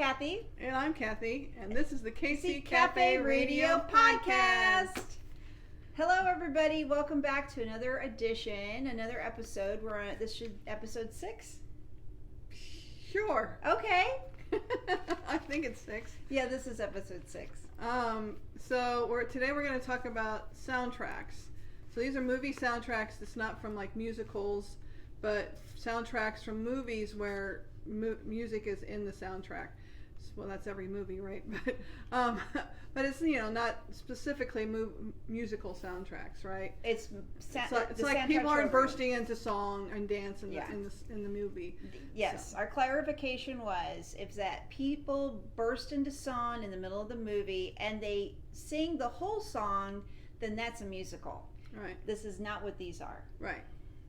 Kathy. And I'm Kathy, and this is the KC Cafe Radio Podcast. Hello, everybody. Welcome back to another edition, another episode. We're on this should episode 6. Sure. Okay. I think it's 6. Yeah, this is episode 6. Today we're going to talk about soundtracks. So these are movie soundtracks. It's not from like musicals, but soundtracks from movies where music is in the soundtrack. Well, that's every movie, right? But it's not specifically musical soundtracks, right? It's like people aren't bursting into song and dance in the movie. Yes, so. Our clarification was if that people burst into song in the middle of the movie and they sing the whole song, then that's a musical. Right. This is not what these are. Right.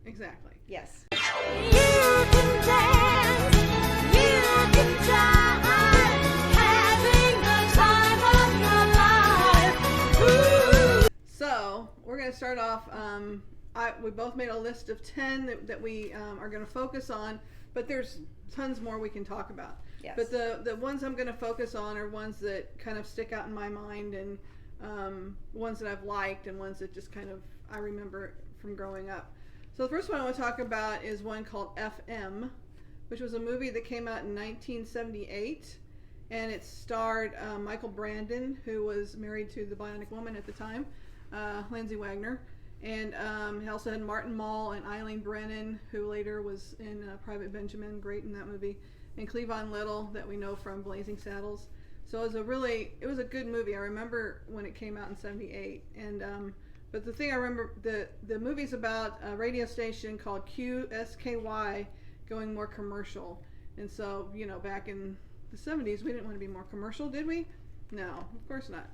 Exactly. Yes. You can dance, you can die, having the time of your life. Ooh. So we're going to start off. We both made a list of 10 that we are going to focus on, but there's tons more we can talk about. Yes. But the ones I'm going to focus on are ones that kind of stick out in my mind, and ones that I've liked, and ones that just kind of I remember from growing up. So the first one I want to talk about is one called FM, which was a movie that came out in 1978, and it starred Michael Brandon, who was married to the Bionic Woman at the time, Lindsay Wagner, and he also had Martin Mull and Eileen Brennan, who later was in Private Benjamin, great in that movie, and Cleavon Little, that we know from Blazing Saddles. So it was a good movie. I remember when it came out in 78, and but the thing I remember, the movie's about a radio station called QSKY going more commercial. And so, back in the 70s, we didn't want to be more commercial, did we? No, of course not.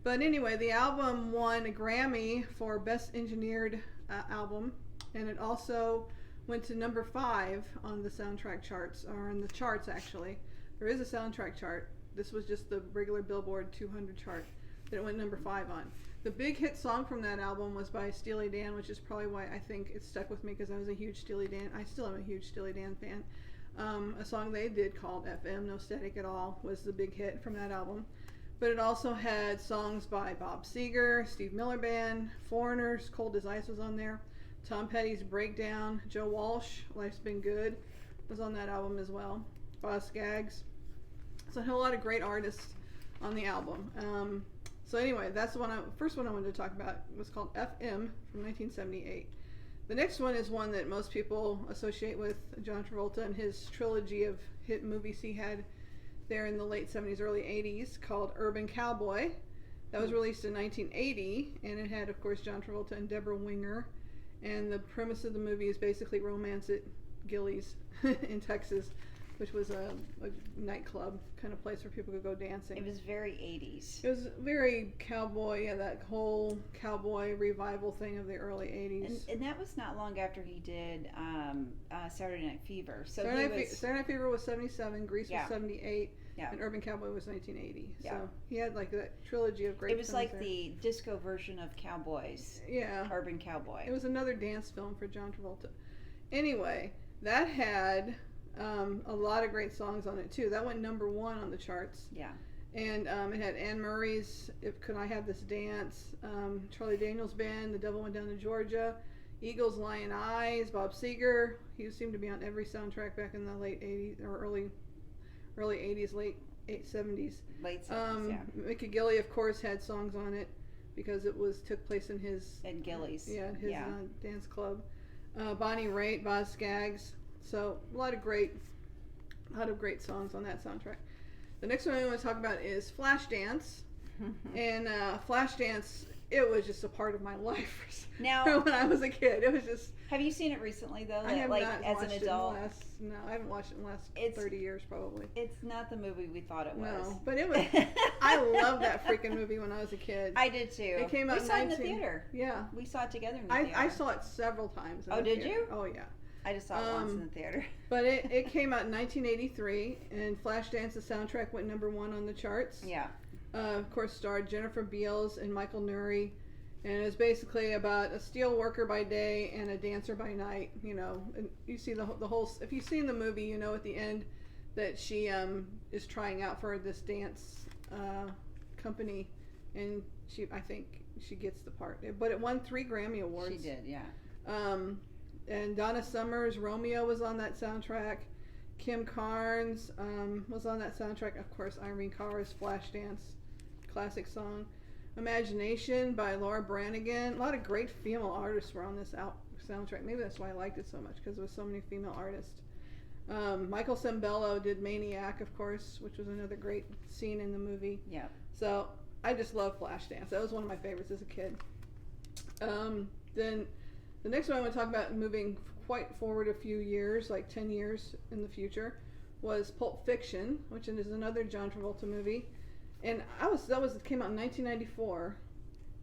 But anyway, the album won a Grammy for Best Engineered Album, and it also went to number 5 on the soundtrack charts, or in the charts actually. There is a soundtrack chart. This was just the regular Billboard 200 chart that it went number 5 on. The big hit song from that album was by Steely Dan, which is probably why I think it stuck with me, because I was a huge Steely Dan. I still am a huge Steely Dan fan. A song they did called FM, No Static at All, was the big hit from that album. But it also had songs by Bob Seger, Steve Miller Band, Foreigners, Cold as Ice was on there, Tom Petty's Breakdown, Joe Walsh, Life's Been Good, was on that album as well, Boz Scaggs. So it had a lot of great artists on the album. So anyway, that's the first one I wanted to talk about. It was called FM from 1978. The next one is one that most people associate with John Travolta and his trilogy of hit movies he had there in the late 70s, early 80s, called Urban Cowboy. That was released in 1980, and it had, of course, John Travolta and Deborah Winger. And the premise of the movie is basically romance at Gillies in Texas, which was a nightclub kind of place where people could go dancing. It was very 80s. It was very cowboy, that whole cowboy revival thing of the early 80s. And that was not long after he did Saturday Night Fever. So Saturday Night Fever was 77, Grease was 78, yeah. And Urban Cowboy was 1980. Yeah. So he had like that trilogy of great films. It was like the disco version of Cowboys. Yeah. Urban Cowboy. It was another dance film for John Travolta. Anyway, that had a lot of great songs on it too. That went number 1 on the charts. Yeah. And it had Anne Murray's Could I Have This Dance, Charlie Daniels Band, The Devil Went Down to Georgia, Eagles, Lion Eyes, Bob Seger. He seemed to be on every soundtrack back in the late 80s or early 80s, late 70s. Late 70s, yeah. Mickey Gilley, of course, had songs on it because it took place in his Gillies. Dance club. Bonnie Raitt, Boz Scaggs. So a lot of great songs on that soundtrack. The next one I want to talk about is Flashdance. And Flashdance, it was just a part of my life now, when I was a kid. It was just. Have you seen it recently though? I have like not as watched an adult. No, I haven't watched it in the last 30 years probably. It's not the movie we thought it was. No, but it was. I loved that freaking movie when I was a kid. I did too. It came out. We saw it in the theater. Yeah, we saw it together in the theater. I saw it several times. Oh, did you? Oh yeah. I just saw it once in the theater. But it came out in 1983, and Flashdance, the soundtrack, went number 1 on the charts. Yeah. Of course, starred Jennifer Beals and Michael Nuri, and it was basically about a steel worker by day and a dancer by night. And you see the whole. If you've seen the movie, at the end, that she is trying out for this dance company, and I think she gets the part. But it won 3 Grammy Awards. She did, yeah. And Donna Summer's Romeo was on that soundtrack. Kim Carnes was on that soundtrack. Of course, Irene Cara's Flashdance, classic song. Imagination by Laura Branigan. A lot of great female artists were on this soundtrack. Maybe that's why I liked it so much, because there was so many female artists. Michael Sembello did Maniac, of course, which was another great scene in the movie. Yeah. So I just love Flashdance. That was one of my favorites as a kid. Then the next one I want to talk about, moving quite forward a few years, like 10 years in the future, was Pulp Fiction, which is another John Travolta movie. And it came out in 1994,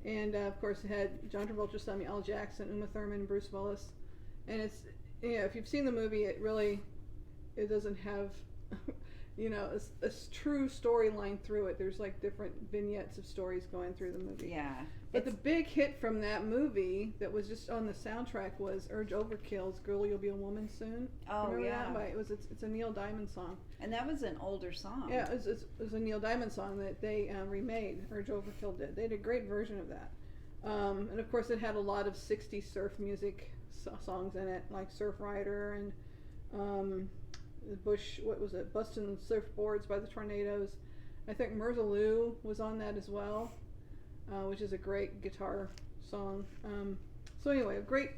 and of course it had John Travolta, Samuel L. Jackson, Uma Thurman, and Bruce Willis. And it's, if you've seen the movie, it doesn't have, a true storyline through it. There's like different vignettes of stories going through the movie. Yeah. But the big hit from that movie that was just on the soundtrack was Urge Overkill's "Girl, You'll Be a Woman Soon." Oh, remember yeah. that? It's a Neil Diamond song. And that was an older song. Yeah, it was a Neil Diamond song that they remade. Urge Overkill did. They did a great version of that. And of course, it had a lot of '60s surf music songs in it, like Surf Rider and Bush. What was it? Bustin' Surfboards by the Tornadoes. I think Mirza Lou was on that as well, which is a great guitar song. So anyway, a great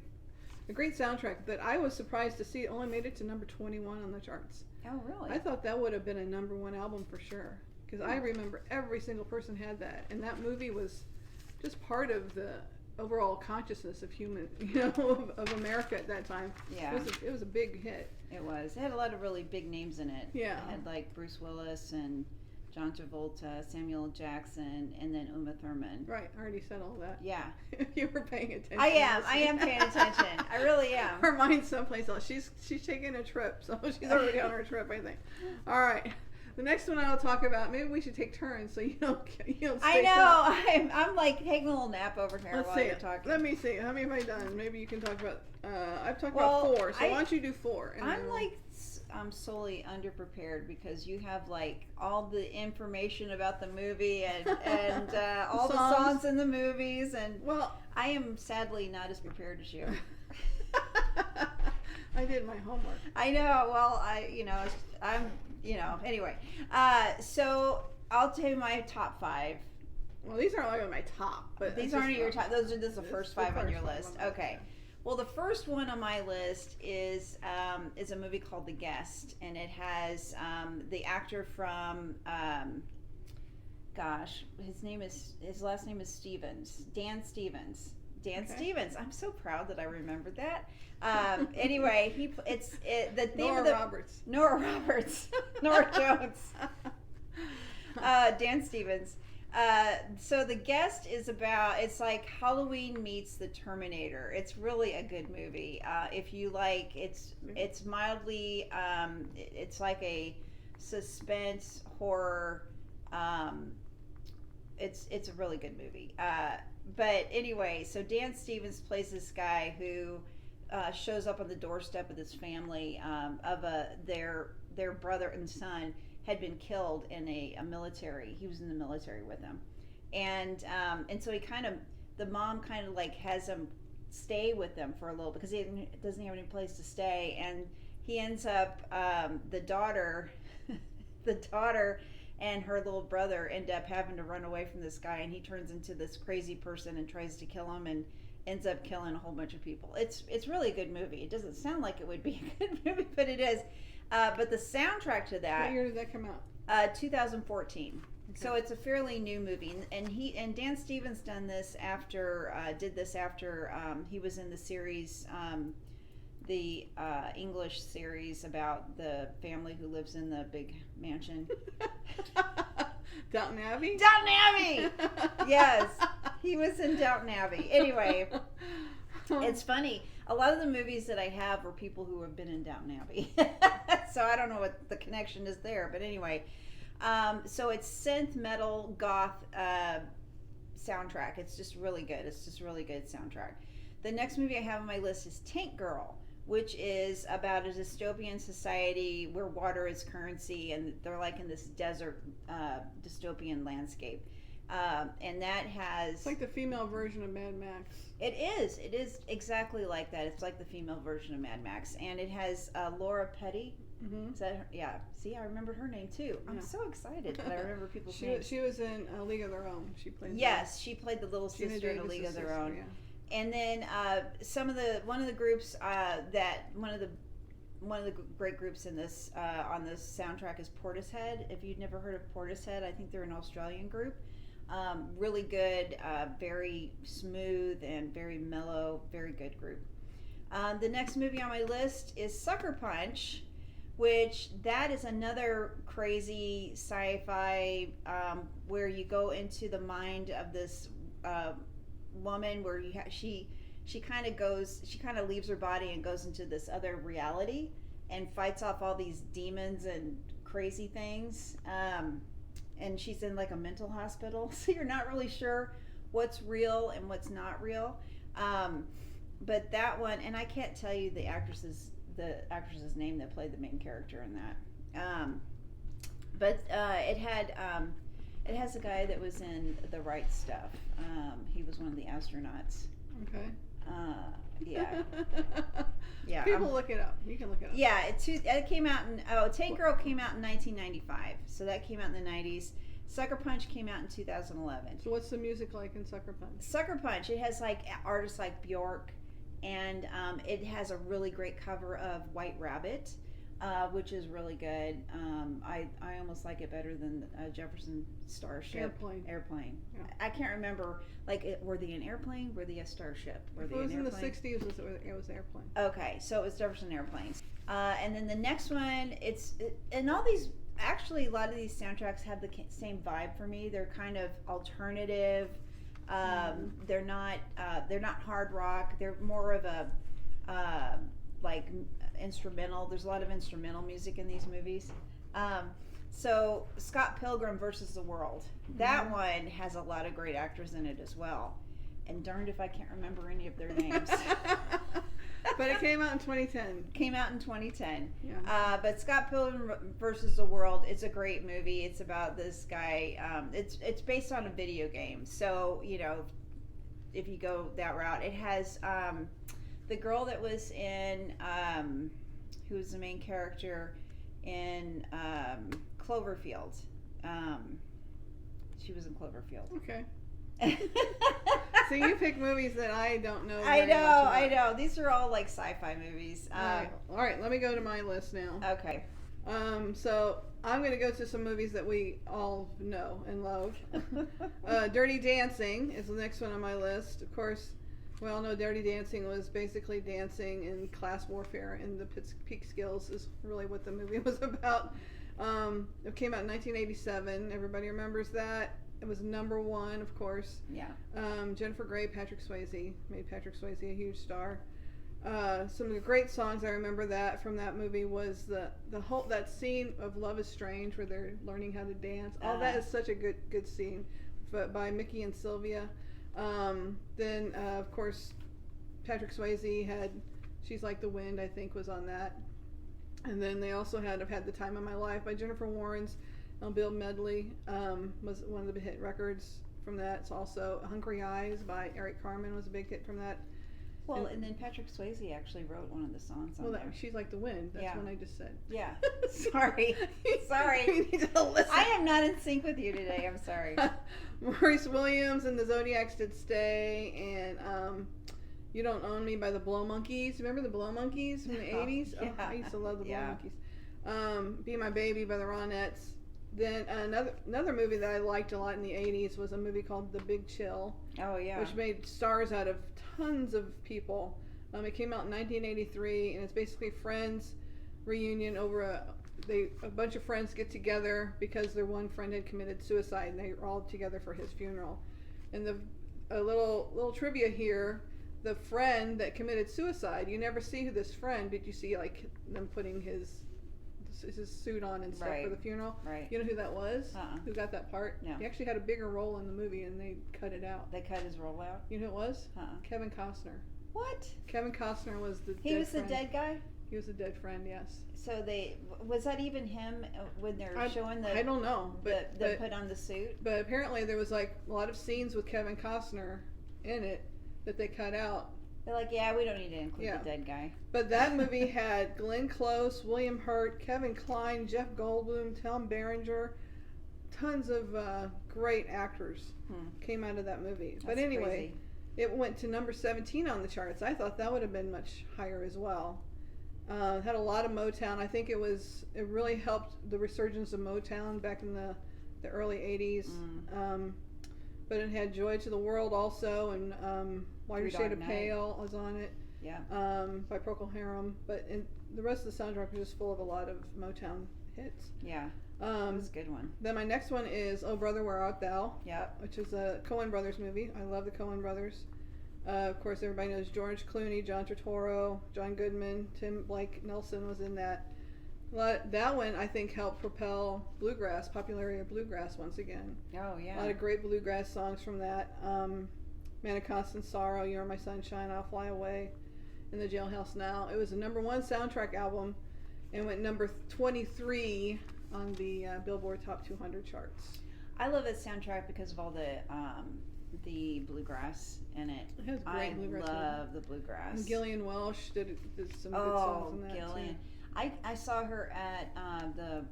soundtrack that I was surprised to see. It only made it to number 21 on the charts. Oh, really? I thought that would have been a number 1 album for sure, because I remember every single person had that, and that movie was just part of the overall consciousness of of America at that time. Yeah. It was a big hit. It was. It had a lot of really big names in it. Yeah. It had like Bruce Willis and John Travolta, Samuel L. Jackson, and then Uma Thurman. Right, I already said all that. Yeah. You were paying attention. I am paying attention. I really am. Her mind's someplace else. She's taking a trip, so she's already on her trip, I think. All right. The next one I'll talk about, maybe we should take turns so you don't I know. I'm like taking a little nap over here Let's while see you're it. talking. Let me see. How many have I done? Maybe you can talk about, I've talked about 4, so why don't you do 4? I'm solely underprepared because you have like all the information about the movie and all the songs in the movies, and I am sadly not as prepared as you. I did my homework. I know. Well, anyway. So I'll tell you my top 5. Well, these aren't like my top, but these aren't your top. Those are just the first 5 on your list. Okay. Well, the first one on my list is a movie called The Guest, and it has the actor from his last name is Stevens, Dan Stevens. Stevens. I'm so proud that I remembered that. Anyway, the theme Nora of the Roberts. Nora Jones. Dan Stevens. So The Guest is it's like Halloween meets the Terminator. It's really a good movie. If you like, it's mildly, it's like a suspense horror. It's a really good movie. But anyway, so Dan Stevens plays this guy who shows up on the doorstep of this family their brother and son had been killed in a military. He was in the military with them, and so the mom kind of like has him stay with them for a little because he doesn't have any place to stay, and he ends up the daughter and her little brother end up having to run away from this guy, and he turns into this crazy person and tries to kill him and ends up killing a whole bunch of people. It's really a good movie. It doesn't sound like it would be a good movie, but it is. But the soundtrack to that. What year did that come out? 2014. Okay. So it's a fairly new movie, and Dan Stevens did this after he was in the series, the English series about the family who lives in the big mansion. Downton Abbey? Downton Abbey! Yes, he was in Downton Abbey. Anyway, it's funny. A lot of the movies that I have were people who have been in Downton Abbey. So I don't know what the connection is there. But anyway, so it's synth metal goth soundtrack. It's just really good. It's just really good soundtrack. The next movie I have on my list is Tank Girl, which is about a dystopian society where water is currency, and they're like in this desert dystopian landscape. And that has It's like the female version of Mad Max. it is exactly like that. It's like the female version of Mad Max, and it has Laura Petty. Mm-hmm. Is that her? Yeah. See, I remembered her name too. I'm Yeah. so excited that I remember people's She names. was in A League of Their Own. She played. Yes, she played the little Gina sister in A Davis's League of Their sister, Own. Yeah. And then one of the groups one of the great groups in this on this soundtrack is Portishead. If you'd never heard of Portishead, I think they're an Australian group. Really good, very smooth and very mellow, very good group. The next movie on my list is Sucker Punch, which that is another crazy sci-fi where you go into the mind of this woman where she kind of leaves her body and goes into this other reality and fights off all these demons and crazy things. And she's in like a mental hospital, so you're not really sure what's real and what's not real. But that one, and I can't tell you the actress's name that played the main character in that. But it has a guy that was in The Right Stuff. He was one of the astronauts. Okay. Yeah. Yeah. People look it up. You can look it up. Yeah, it came out in Tank Girl came out in 1995, so that came out in the 90s. Sucker Punch came out in 2011. So what's the music like in Sucker Punch? Sucker Punch, it has like artists like Bjork, and it has a really great cover of White Rabbit, which is really good. I almost like it better than Jefferson Starship. Airplane. Yeah. I can't remember. Like, were they an airplane? Were they a starship? Were If they it was an in the airplane? 60s, it was Airplane. Okay, so it was Jefferson Airplanes. And then the next one, and all these, actually, a lot of these soundtracks have the same vibe for me. They're kind of alternative. They're not hard rock. They're more of a like instrumental. There's a lot of instrumental music in these movies. So Scott Pilgrim versus the World. That one has a lot of great actors in it as well. And darned if I can't remember any of their names. But it came out in 2010. Came out in 2010. Yeah. But Scott Pilgrim versus the World, it's a great movie. It's about this guy. It's based on a video game. So, if you go that route, it has the girl that was in, who was the main character in Cloverfield. She was in Cloverfield. Okay. So you pick movies that I don't know. I very much about. I know. These are all like sci-fi movies. All right, let me go to my list now. Okay. So I'm going to go to some movies that we all know and love. Dirty Dancing is the next one on my list. Of course, we all know Dirty Dancing was basically dancing in class warfare, and the peak skills is really what the movie was about. It came out in 1987. Everybody remembers that. It was number one, of course. Yeah. Jennifer Grey, Patrick Swayze made Patrick Swayze a huge star. Some of the great songs I remember that from that movie was the whole that scene of Love Is Strange where they're learning how to dance. All that is such a good scene, but by Mickey and Sylvia. Then of course Patrick Swayze had She's Like the Wind, I think, was on that. And then they also had I've Had the Time of My Life by Jennifer Warnes. Bill Medley was one of the hit records from that. It's also Hungry Eyes by Eric Carmen was a big hit from that. Well, and then Patrick Swayze actually wrote one of the songs on there. She's Like the Wind. That's one I just said. Yeah. Sorry. Sorry. You need to listen. I am not in sync with you today. I'm sorry. Maurice Williams and the Zodiacs Did Stay, and You Don't Own Me by the Blow Monkeys. Remember the Blow Monkeys from the 80s? Yeah. Oh, I used to love the Blow Monkeys. Be My Baby by the Ronettes. Then another movie that I liked a lot in the 80s was a movie called The Big Chill. Oh, yeah. Which made stars out of tons of people. It came out in 1983, and it's basically friends reunion over a bunch of friends get together because their one friend had committed suicide, and they were all together for his funeral. And a little trivia here: the friend that committed suicide, you never see who this friend, but you see like them putting his suit on and stuff for the funeral. Right. You know who that was? Who got that part? No. He actually had a bigger role in the movie, and they cut it out. They cut his role out? You know who it was? Uh-uh. Kevin Costner. What? Kevin Costner was the He dead was friend. the dead guy? He was a dead friend, yes. So was that even him when they're showing I don't know, but put on the suit? but apparently there was like a lot of scenes with Kevin Costner in it that they cut out. They're like, yeah, we don't need to include Yeah. the dead guy. But that movie had Glenn Close, William Hurt, Kevin Kline, Jeff Goldblum, Tom Berenger, tons of great actors came out of that movie. That's but anyway, crazy. it went to number 17 on the charts. I thought that would have been much higher as well. Had a lot of Motown. I think it really helped the resurgence of Motown back in the early 80s. But it had Joy to the World also, and Whiter Three Shade Dog of Night. Pale was on it. Yeah. By Procol Harum. But the rest of the soundtrack was just full of a lot of Motown hits. Yeah. That was a good one. Then my next one is Oh Brother, Where Art Thou? Yep. Which is a Coen Brothers movie. I love the Coen Brothers. Of course, everybody knows George Clooney, John Turturro, John Goodman, Tim Blake Nelson was in that. That one, I think, helped propel bluegrass, popularity of bluegrass once again. Oh, yeah. A lot of great bluegrass songs from that. Man of Constant Sorrow, You're My Sunshine, I'll Fly Away, In the Jailhouse Now. It was a number 1 soundtrack album and went number 23 on the Billboard Top 200 charts. I love this soundtrack because of all the bluegrass in it. It has great bluegrass. I love the bluegrass. And Gillian Welch did some good songs in that Gillian. too. I saw her at the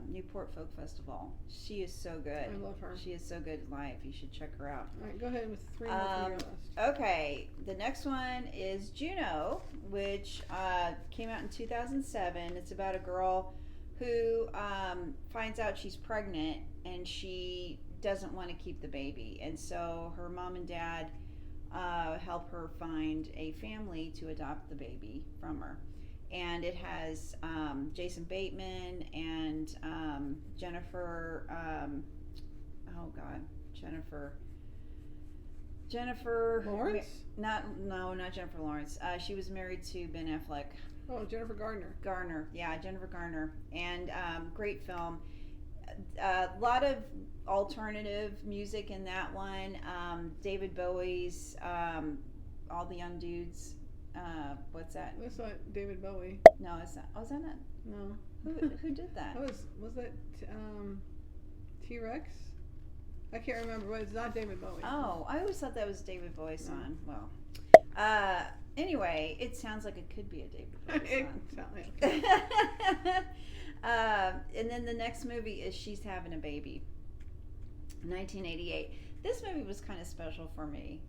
Newport Folk Festival. She is so good. I love her. She is so good live. You should check her out. All right, go ahead with 3 more from your list. Okay, the next one is Juno, which came out in 2007. It's about a girl who finds out she's pregnant and she doesn't want to keep the baby. And so her mom and dad help her find a family to adopt the baby from her. And it has Jason Bateman and Jennifer, Jennifer Lawrence? Not Jennifer Lawrence. She was married to Ben Affleck. Oh, Jennifer Gardner. Jennifer Garner. And great film. A lot of alternative music in that one. David Bowie's All the Young Dudes. What's that? That's not David Bowie. No, it's not. Oh, is that not? No. Who did that? That was that T-Rex? I can't remember, but it's not David Bowie. Oh, I always thought that was David Bowie's song. Well, anyway, it sounds like it could be a David Bowie song. And then the next movie is She's Having a Baby, 1988. This movie was kind of special for me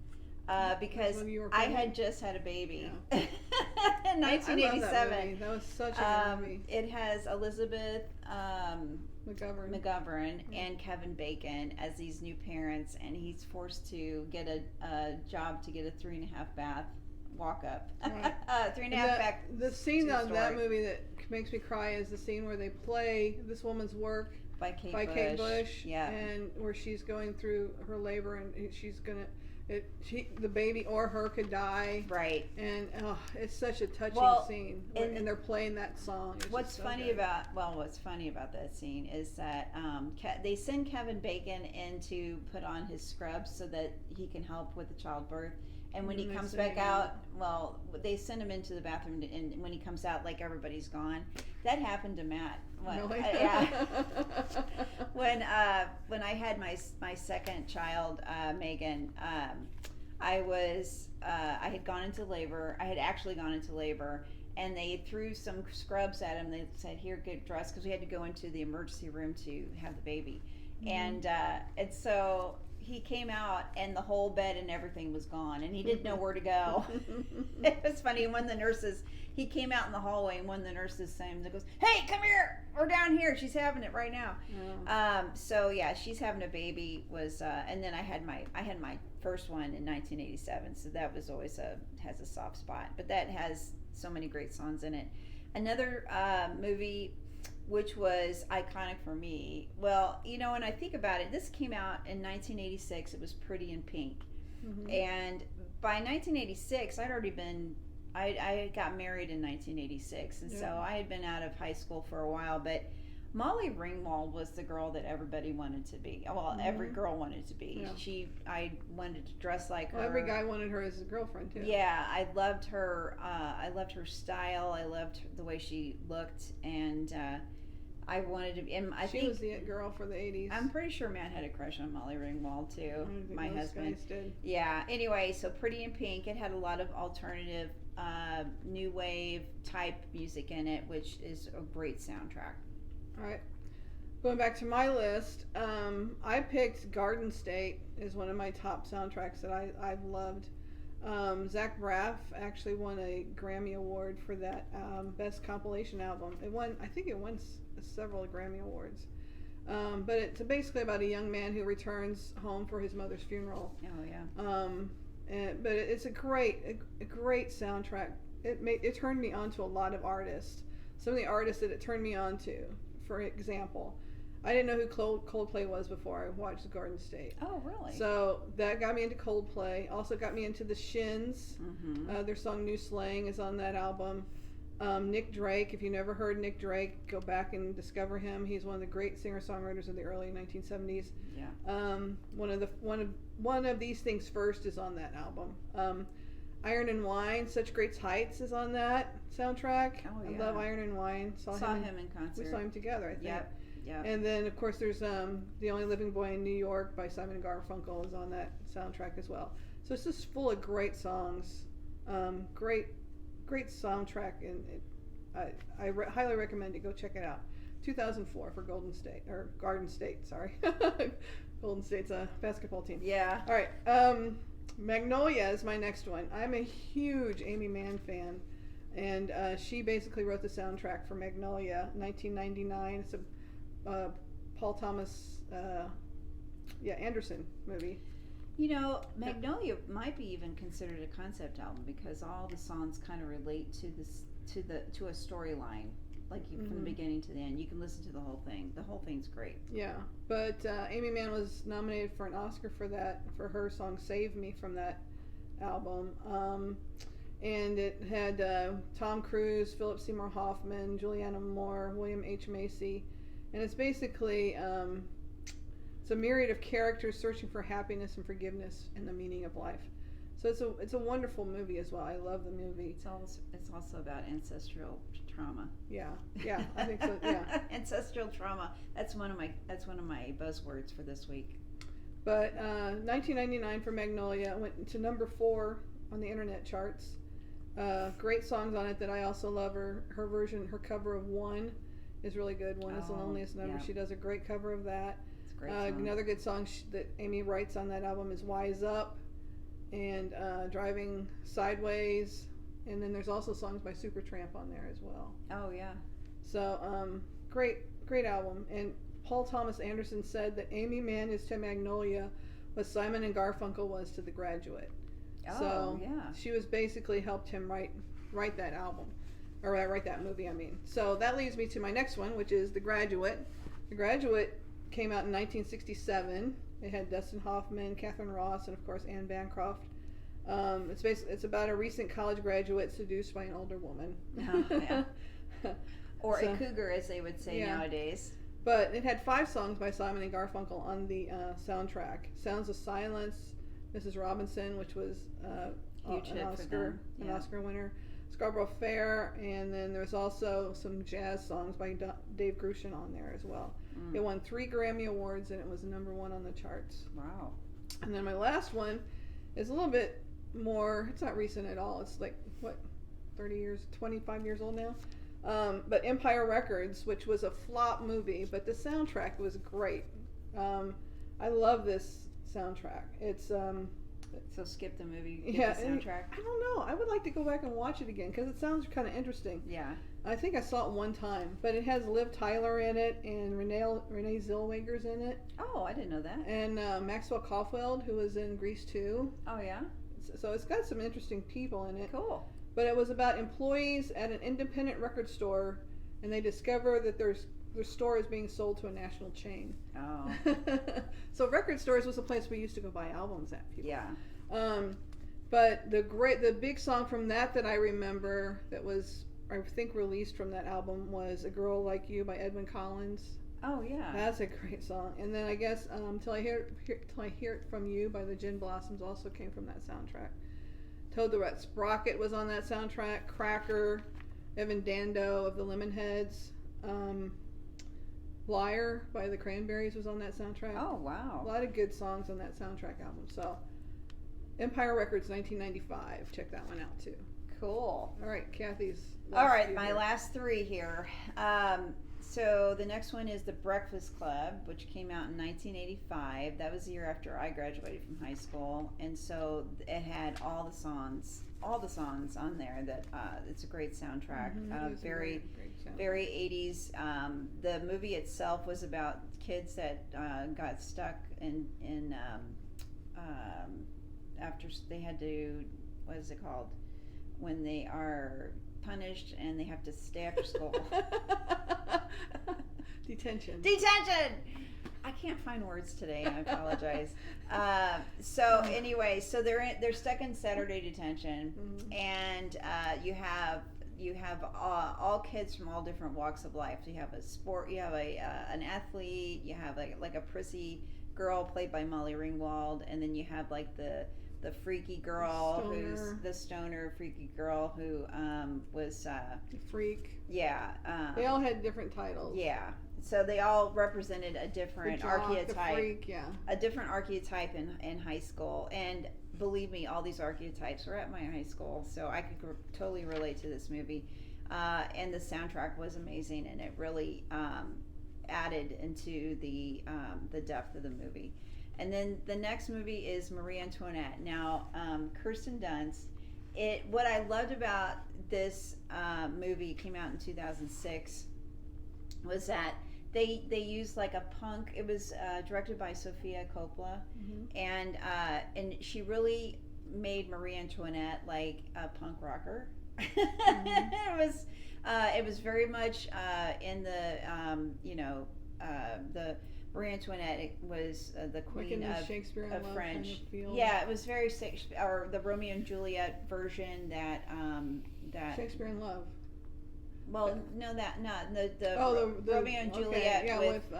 because I had just had a baby in 1987. I love that movie. That was such a good movie. It has Elizabeth McGovern and Kevin Bacon as these new parents, and he's forced to get a job to get a 3.5 bath walk up. Right. 3.5 back. The scene on that story. movie that makes me cry is the scene where they play This Woman's Work by Kate Bush. Yeah. And where she's going through her labor and she's gonna the baby or her could die. Right. And it's such a touching scene. And they're playing that song. It's what's so funny good. about that scene is that they send Kevin Bacon in to put on his scrubs so that he can help with the childbirth. And when he comes back out, they send him into the bathroom, and when he comes out, like everybody's gone. That happened to Matt. Really? Yeah. When I had my second child, Megan, I had gone into labor. I had actually gone into labor, and they threw some scrubs at him. They said, "Here, get dressed," because we had to go into the emergency room to have the baby, and so. He came out and the whole bed and everything was gone and he didn't know where to go. It was funny. And one of the nurses, he came out in the hallway and one of the nurses goes, "Hey, come here. We're down here. She's having it right now." So yeah, She's Having a Baby was, and then I had my first one in 1987. So that was always has a soft spot, but that has so many great songs in it. Another movie which was iconic for me. Well, when I think about it, this came out in 1986. It was Pretty in Pink. Mm-hmm. And by 1986, I'd already been, I got married in 1986. And so I had been out of high school for a while, but Molly Ringwald was the girl that everybody wanted to be. Well, every girl wanted to be. Yeah. I wanted to dress like her. Well, every guy wanted her as his girlfriend too. Yeah, I loved her. I loved her style. I loved the way she looked, and I wanted to be. And I She think was the it girl for the 80s. I'm pretty sure Matt had a crush on Molly Ringwald too. I don't think My most husband. guys did. Yeah. Anyway, so Pretty in Pink. It had a lot of alternative, new wave type music in it, which is a great soundtrack. All right. Going back to my list, I picked Garden State as one of my top soundtracks that I've loved. Zach Braff actually won a Grammy Award for that best compilation album. I think it won several Grammy Awards. But it's basically about a young man who returns home for his mother's funeral. Oh yeah. But it's a great soundtrack. It turned me on to a lot of artists. Some of the artists that it turned me on to, for example, I didn't know who Coldplay was before I watched Garden State. Oh really? So that got me into Coldplay. Also got me into the Shins. Mm-hmm. Their song New Slang is on that album. Nick Drake, if you never heard Nick Drake, go back and discover him. He's one of the great singer-songwriters of the early 1970s. Yeah. One of These Things First is on that album. Iron and Wine, Such Great Heights is on that soundtrack. Oh, yeah. I love Iron and Wine. Saw him in concert. We saw him together, I think. Yep. Yep. And then, of course, there's The Only Living Boy in New York by Simon and Garfunkel is on that soundtrack as well. So it's just full of great songs. Great soundtrack, and I highly recommend it. Go check it out. 2004 for Garden State. Sorry, Golden State's a basketball team. Yeah. All right. Magnolia is my next one. I'm a huge Amy Mann fan, and she basically wrote the soundtrack for Magnolia, 1999. It's a Paul Thomas Anderson movie. You know, Magnolia might be even considered a concept album because all the songs kind of relate to a storyline, like from the beginning to the end. You can listen to the whole thing. The whole thing's great. Yeah, but Amy Mann was nominated for an Oscar for her song "Save Me" from that album, and it had Tom Cruise, Philip Seymour Hoffman, Julianne Moore, William H. Macy, and it's basically it's a myriad of characters searching for happiness and forgiveness and the meaning of life. So it's a wonderful movie as well. I love the movie. It's also about ancestral trauma. Yeah, I think so. Yeah, ancestral trauma. That's one of my buzzwords for this week. But 1999 for Magnolia went to number 4 on the internet charts. Great songs on it that I also love. Her cover of One is really good. One is the loneliest number. Yeah. She does a great cover of that. It's a great song. Another good song that Amy writes on that album is Wise Up and Driving Sideways. And then there's also songs by Supertramp on there as well. Oh yeah. So great album. And Paul Thomas Anderson said that Amy Mann is to Magnolia what Simon and Garfunkel was to The Graduate. Oh So yeah. she was basically helped him write that album, or write that movie. I mean. So that leads me to my next one, which is The Graduate. The Graduate came out in 1967. It had Dustin Hoffman, Catherine Ross, and of course Anne Bancroft. It's about a recent college graduate seduced by an older woman. Oh, yeah. Or So- a cougar, as they would say Yeah. nowadays. But it had 5 songs by Simon and Garfunkel on the soundtrack. Sounds of Silence, Mrs. Robinson, which was Huge an hit for them. Yeah. Oscar winner, Scarborough Fair, and then there's also some jazz songs by Dave Grusin on there as well. It won 3 Grammy Awards, and it was number 1 on the charts. Wow. And then my last one is a little bit more, it's not recent at all. It's like, 25 years old now? But Empire Records, which was a flop movie, but the soundtrack was great. I love this soundtrack. It's So skip the movie. Get yeah, the and soundtrack. I don't know. I would like to go back and watch it again because it sounds kind of interesting. Yeah. I think I saw it one time, but it has Liv Tyler in it and Renee Zellweger's in it, Oh, I didn't know that. and Maxwell Caulfield, who was in Grease 2. Oh yeah. So it's got some interesting people in it. Cool. But it was about employees at an independent record store, and they discover that their store is being sold to a national chain. Oh. So record stores was a place we used to go buy albums at. People. Yeah. But the big song from that I remember that was I think released from that album was "A Girl Like You" by Edwyn Collins. Oh yeah. That's a great song. And then I guess "Till I Hear It From You" by the Gin Blossoms also came from that soundtrack. Toad the Wet Sprocket was on that soundtrack. Cracker, Evan Dando of the Lemonheads. Liar by the Cranberries was on that soundtrack. Oh A wow. lot of good songs on that soundtrack album. So, Empire Records, 1995. Check that one out too. Cool. All right, Kathy's. All last right, few my here. last three here. So the next one is The Breakfast Club, which came out in 1985. That was the year after I graduated from high school, and so it had all the songs on there. That it's a great soundtrack. Mhm, it is a Very, great soundtrack. very 80s. The movie itself was about kids that got stuck in after they had to, what is it called, when they are punished and they have to stay after school. Detention. Detention. I can't find words today. I apologize. So anyway, so they're stuck in Saturday detention, Mhm. and you have all kids from all different walks of life. You have an athlete, you have like a prissy girl played by Molly Ringwald, and then you have like the freaky girl who's the stoner freaky girl who was The Freak. yeah They all had different titles. yeah, so they all represented a The different Jock, archetype, The Freak, yeah. a different archetype in high school. And believe me, all these archetypes were at my high school, so I could totally relate to this movie. And the soundtrack was amazing, and it really added into the depth of the movie. And then the next movie is Marie Antoinette. Now, Kirsten Dunst. What I loved about this movie, came out in 2006, was that they used like a punk. It was directed by Sofia Coppola, Mhm. and she really made Marie Antoinette like a punk rocker. Mhm. It was very much in the the Marie Antoinette was the Like queen in the of Shakespeare in Love French. kind of feel. Yeah, it was very or the Romeo and Juliet version that Shakespeare in Love. well, no, that not the The Romeo and okay, Juliet yeah, with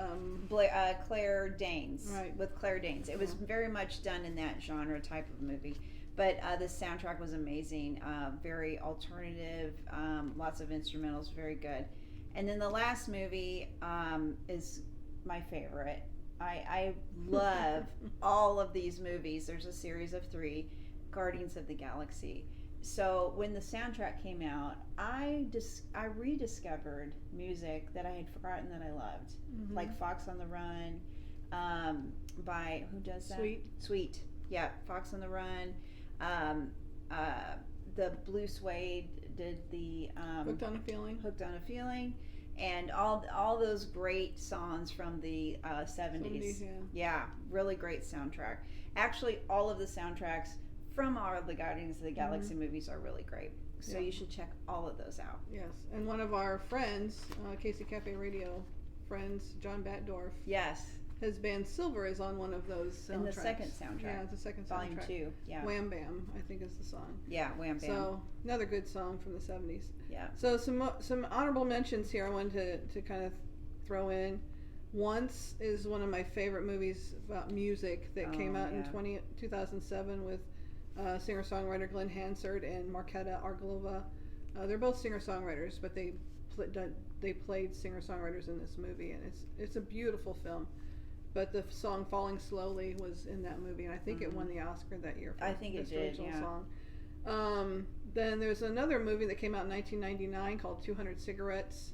with Claire Danes. Right. With Claire Danes. It was very much done in that genre type of movie. But the soundtrack was amazing, very alternative, lots of instrumentals, very good. And then the last movie is my favorite. I love all of these movies. There's a series of 3, Guardians of the Galaxy. So when the soundtrack came out, I rediscovered music that I had forgotten that I loved, Mhm. like Fox on the Run, by who does that? Sweet. Yeah, Fox on the Run. The Blue Suede did the Hooked on a Feeling. Hooked on a Feeling, and all those great songs from the 70s. Yeah. Yeah, really great soundtrack. Actually, all of the soundtracks from all of the Guardians of the Galaxy movies are really great. So Yeah. you should check all of those out. Yes. And one of our friends, Casey Cafe Radio friends, John Batdorf, Yes, his band Silver is on one of those soundtracks. and the second soundtrack, Yeah, it's the second Volume soundtrack. 2. Yeah, Wham Bam, I think is the song. yeah, Wham Bam. So another good song from the 70s. Yeah. So some honorable mentions here I wanted to kind of throw in. Once is one of my favorite movies about music that came out in 2007 with singer-songwriter Glenn Hansard and Marketa Argelova. They're both singer-songwriters, but they played singer-songwriters in this movie, and it's a beautiful film. But the song "Falling Slowly" was in that movie, and I think it won the Oscar that year for I think it Best did, Original yeah. Song. Then there's another movie that came out in 1999 called 200 Cigarettes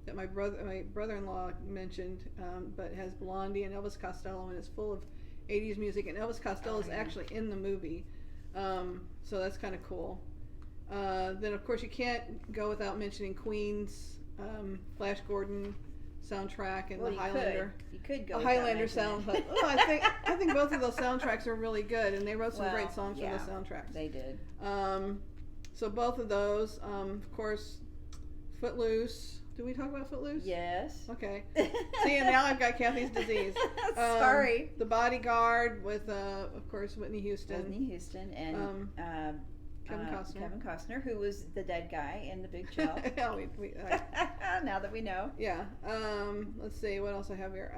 that my brother-in-law mentioned, but has Blondie and Elvis Costello, and it's full of 80s music, and Elvis Costello is actually in the movie, so that's kind of cool. Then of course you can't go without mentioning Queen's Flash Gordon soundtrack and Well, the Highlander. You could go A with Highlander that mention. soundtrack. Oh, I think both of those soundtracks are really good, and they wrote some great Well, songs yeah, for the soundtracks. They did. So both of those, of course, Footloose. Did we talk about Footloose? Yes. Okay. See, and now I've got Kathy's disease. Sorry. The Bodyguard with, of course, Whitney Houston. Whitney Houston and Kevin Costner. Who was the dead guy in The Big Chill. Yeah, Now that we know. yeah. Let's see what else I have here.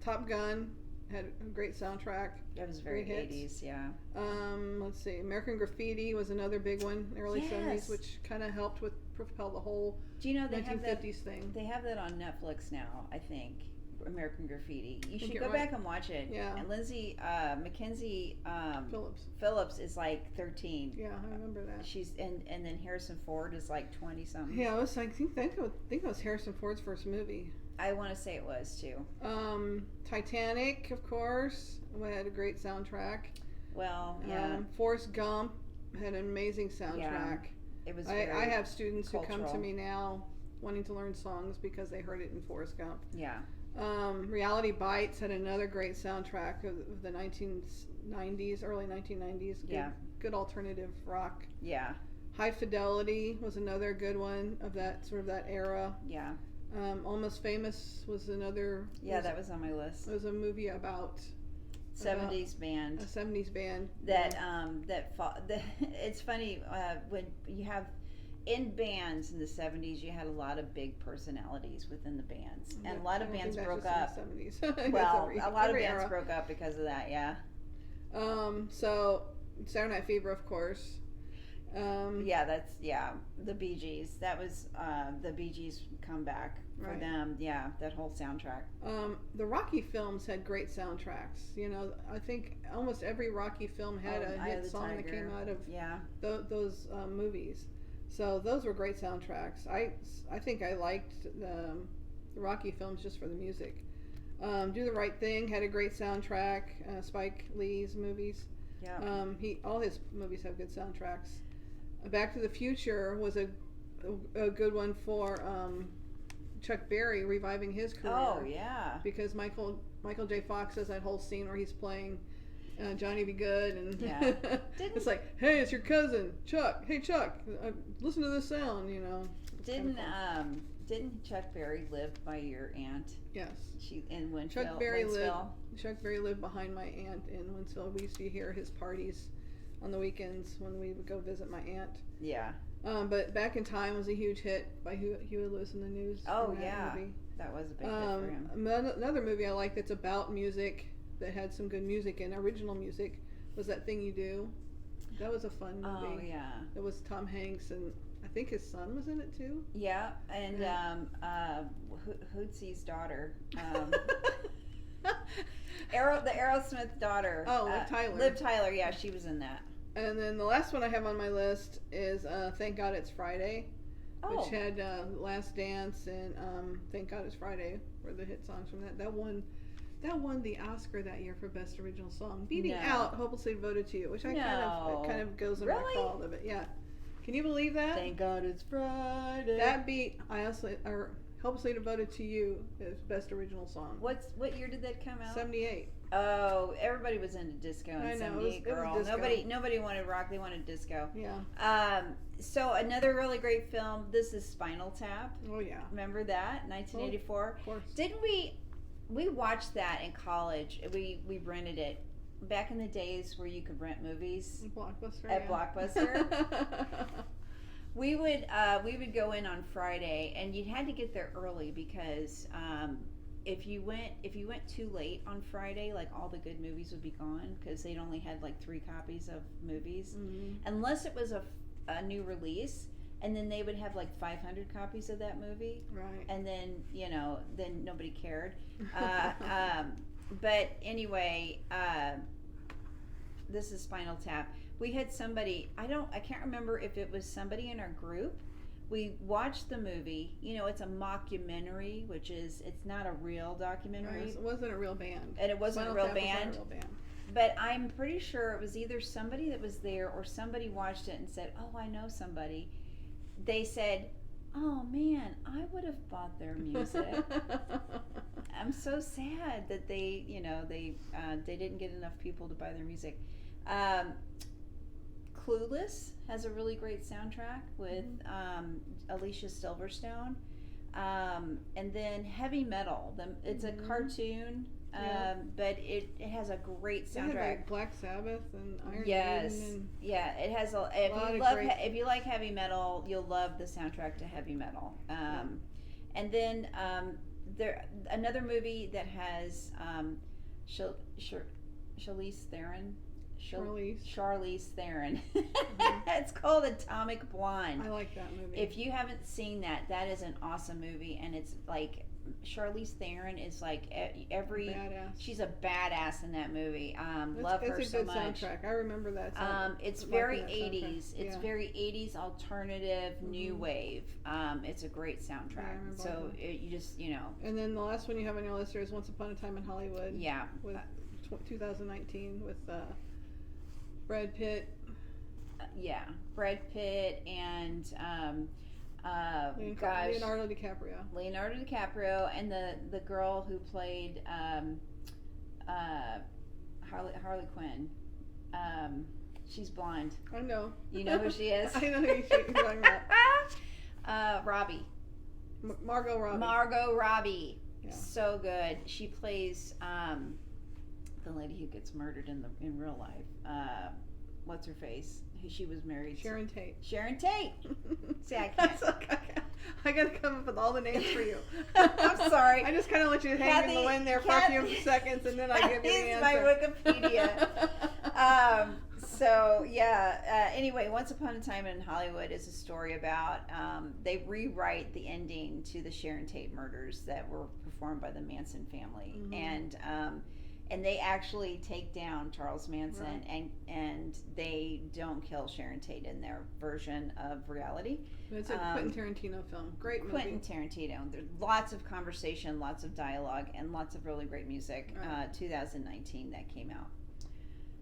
Top Gun had a great soundtrack. That was very Great hits. 80s, yeah. Let's see. American Graffiti was another big one, early Yes. 70s, which kind of helped with propel the whole Do you know they have 1950s that? thing. They have that on Netflix now, I think. American Graffiti. You should you're go right. back and watch it. Yeah. And Lindsay Mackenzie Phillips. Phillips is like 13. Yeah, I remember that. She's and then Harrison Ford is like 20 something. Yeah, I think it was Harrison Ford's first movie. I want to say it was too. Titanic, of course, had a great soundtrack. Well, yeah, Forrest Gump had an amazing soundtrack. it was. I have students who come to cultural. me now wanting to learn songs because they heard it in Forrest Gump. Yeah. Reality Bites had another great soundtrack of the 1990s, early 1990s. Good alternative rock. Yeah. High Fidelity was another good one of that era. Yeah. Almost Famous was another. Yeah, that was on my list. It was a movie about 70s band. a 70s band. That it's funny when you have in bands in the 70s, you had a lot of big personalities within the bands, and a lot of bands broke up. Well, a lot of bands broke up because of that. Yeah. So Saturday Night Fever, of course. The Bee Gees. That was the Bee Gees comeback for Right. them. Yeah, that whole soundtrack. The Rocky films had great soundtracks. You know, I think almost every Rocky film had a Eye of hit the song that Tiger. came out of Yeah. those movies. So those were great soundtracks. I think I liked the Rocky films just for the music. Do the Right Thing had a great soundtrack. Spike Lee's movies. Yeah. All his movies have good soundtracks. Back to the Future was a good one for Chuck Berry reviving his career. Oh yeah. Because Michael J. Fox has that whole scene where he's playing Johnny Be Good, and Yeah. it's like, hey, it's your cousin Chuck. Hey Chuck, listen to this sound. You know. Didn't Chuck Berry live by your aunt? Yes. She in Winsville. Chuck Berry lived behind my aunt in Winsville. We used to hear his parties on the weekends when we would go visit my aunt. Yeah. But Back in Time was a huge hit by Huey Lewis and the News. Oh, in that yeah. movie. That was a big hit for him. Another movie I like that's about music, that had some good music and original music, was That Thing You Do. That was a fun movie. Oh yeah. It was Tom Hanks, and I think his son was in it too. Yeah, and Hootsy's daughter. The Aerosmith daughter. Oh, Liv Tyler. Liv Tyler, yeah, she was in that. And then the last one I have on my list is Thank God It's Friday, which had Last Dance and Thank God It's Friday were the hit songs from that. That won the Oscar that year for Best Original Song, beating out Hopelessly Devoted to You, which it kind of goes in my call a little bit. Yeah. Can you believe that? Thank God It's Friday. That beat Hopelessly Devoted to You is Best Original Song. What year did that come out? 78. Oh, everybody was into disco in I know, 78, it was girl. disco. Nobody wanted rock, they wanted disco. Yeah. So another really great film, this is Spinal Tap. Oh yeah. Remember that? 1984. Of course. Didn't we watched that in college. We rented it. Back in the days where you could rent movies Blockbuster. at Blockbuster. We would go in on Friday, and you had to get there early because if you went too late on Friday, like all the good movies would be gone because they'd only had like 3 copies of movies, unless it was a new release, and then they would have like 500 copies of that movie, Right. and then then nobody cared. But anyway, this is Spinal Tap. We had somebody, I can't remember if it was somebody in our group. We watched the movie. It's a mockumentary, which is, it's not a real documentary. It wasn't a real band. And it wasn't Spinal a real Tap was not band. a real band. But I'm pretty sure it was either somebody that was there or somebody watched it and said, oh, I know somebody. They said, oh man, I would have bought their music. I'm so sad that they didn't get enough people to buy their music. Clueless has a really great soundtrack with Alicia Silverstone. And then Heavy Metal. It's a cartoon Yeah. but it has a great They had, soundtrack. like, Black Sabbath and Iron Yes, Maiden and yeah, it has a. lot If of you love, great- if you like heavy metal, you'll love the soundtrack to heavy metal. And then there another movie that has Charlize Theron. Charlize Theron. It's called Atomic Blonde. I like that movie. If you haven't seen that, that is an awesome movie, and it's like Charlize Theron is like every. Badass. She's a badass in that movie. Love her It's a so good much. soundtrack. I remember that. It's liking very that 80s. soundtrack. It's Yeah. very 80s alternative new Mhm. wave. It's a great soundtrack. remember So that. you just And then the last one you have on your list there is Once Upon a Time in Hollywood. yeah. With 2019 with Brad Pitt. Yeah, Brad Pitt and gosh, Leonardo DiCaprio. DiCaprio and the girl who played Harley Quinn. She's blonde. I know. You know who she is? I know who you're talking about. Robbie. Margot Robbie. Margot Robbie. Yeah. So good. She plays the lady who gets murdered in real life. What's her face? Who she was married Sharon Tate. to. Sharon Tate. See, I can't. That's okay. I gotta come up with all the names for you. I'm sorry. I just kind of let you hang in the wind there for a few seconds, and then I give you the It's answer. my Wikipedia. So yeah. Anyway, Once Upon a Time in Hollywood is a story about they rewrite the ending to the Sharon Tate murders that were performed by the Manson family, and they actually take down Charles Manson, Right. and they don't kill Sharon Tate in their version of reality. It's a Quentin Tarantino film. Great movie. Quentin Tarantino. There's lots of conversation, lots of dialogue, and lots of really great music. Right. 2019 that came out.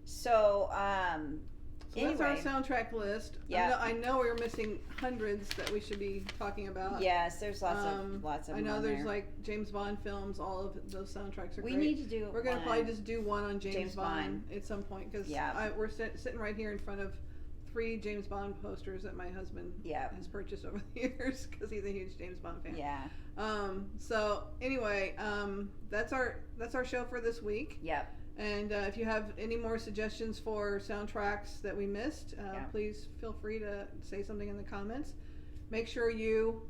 So, So anyway, that's our soundtrack list. Yeah. I know we're missing hundreds that we should be talking about. yes, there's lots of. I them know on there's there. like James Bond films. All of those soundtracks are We great. need to do. We're gonna one. probably just do one on James James Bond at some point because Yeah. we're sitting right here in front of 3 James Bond posters that my husband Yeah. has purchased over the years because he's a huge James Bond fan. Yeah. So anyway, that's our show for this week. Yep. And if you have any more suggestions for soundtracks that we missed, Yeah. please feel free to say something in the comments. Make sure you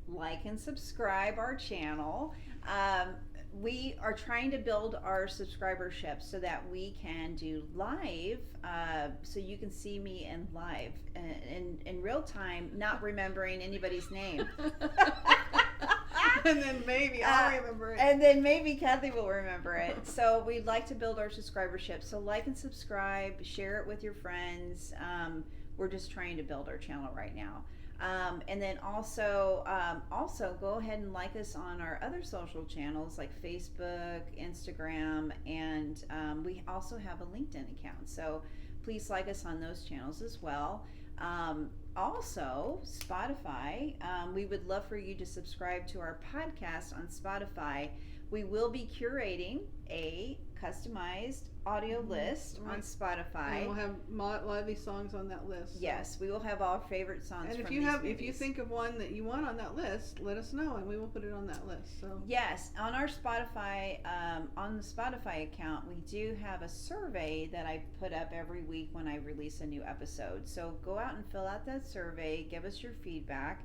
Like and subscribe our channel. We are trying to build our subscribership so that we can do live, so you can see me in live in real time, not remembering anybody's name. and then maybe I'll remember it. And then maybe Kathy will remember it. So we'd like to build our subscribership. So like and subscribe, share it with your friends. We're just trying to build our channel right now. And then also go ahead and like us on our other social channels like Facebook, Instagram, and we also have a LinkedIn account. So please like us on those channels as well. Also, Spotify, we would love for you to subscribe to our podcast on Spotify. We will be curating a customized audio list on Right. Spotify. And we'll have a lot of these songs on that list. so- Yes, we will have our favorite songs. And from if you these have, if you movies. think of one that you want on that list, let us know, and we will put it on that list. So Yes, on our Spotify, on the Spotify account, we do have a survey that I put up every week when I release a new episode. So go out and fill out that survey. Give us your feedback.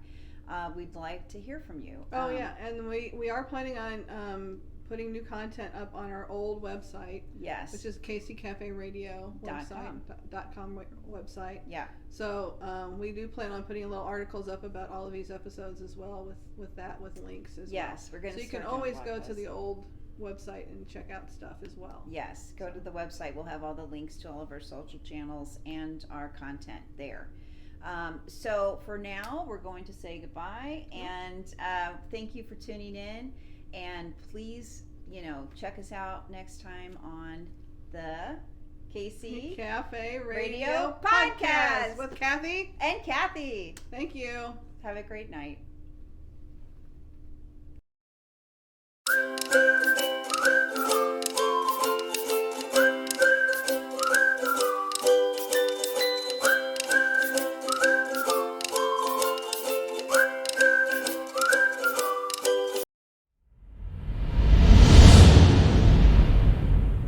We'd like to hear from you. Oh yeah, and we are planning on putting new content up on our old website, Yes. which is Casey Cafe Radio website .com website. Yeah. So we do plan on putting little articles up about all of these episodes as well with links as Yes, we're well. going So to. you can always go to the old website and check out stuff as well. Yes, go to the website. We'll have all the links to all of our social channels and our content there. So for now, we're going to say goodbye and thank you for tuning in. And please, check us out next time on the Casey Cafe Radio Radio Podcast with Kathy and Kathy. Thank you. Have a great night.